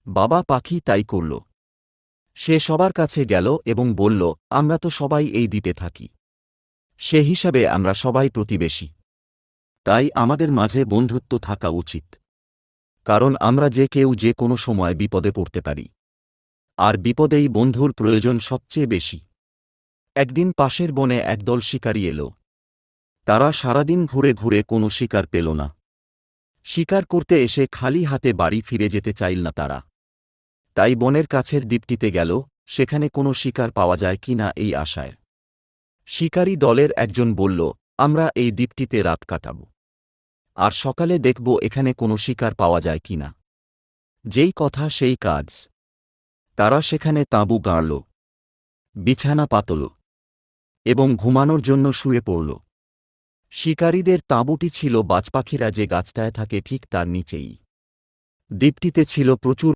বাবা পাখি তাই করল। সে সবার কাছে গেল এবং বলল, আমরা তো সবাই এই দ্বীপে থাকি। সে হিসাবে আমরা সবাই প্রতিবেশী। তাই আমাদের মাঝে বন্ধুত্ব থাকা উচিত। কারণ আমরা যে কেউ যে কোনো সময় বিপদে পড়তে পারি। আর বিপদেই বন্ধুর প্রয়োজন সবচেয়ে বেশি। একদিন পাশের বনে একদল শিকারী এল। তারা সারাদিন ঘুরে ঘুরে কোনো শিকার পেল না। শিকার করতে এসে খালি হাতে বাড়ি ফিরে যেতে চাইল না তারা। তাই বনের কাছের দ্বীপটিতে গেল, সেখানে কোনো শিকার পাওয়া যায় কি না এই আশায়। শিকারী দলের একজন বলল, আমরা এই দ্বীপটিতে রাত কাটাব। আর সকালে দেখব এখানে কোনো শিকার পাওয়া যায় কি না। যেই কথা সেই কাজ। তারা সেখানে তাঁবু গাড়ল, বিছানা পাতল এবং ঘুমানোর জন্য শুয়ে পড়ল। শিকারীদের তাঁবুটি ছিল বাজপাখিরা যে গাছটায় থাকে ঠিক তার নিচেই। দ্বীপটিতে ছিল প্রচুর